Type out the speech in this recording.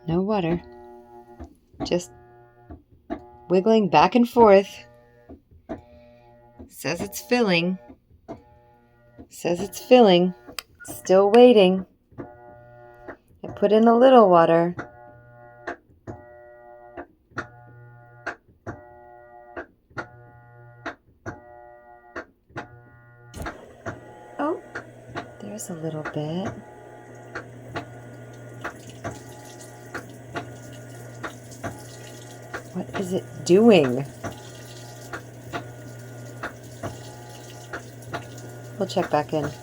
No water. Just wiggling back and forth. Says it's filling. Says it's filling. Still waiting. I put in a little water. Oh, there's a little bit. What is it doing? We'll check back in.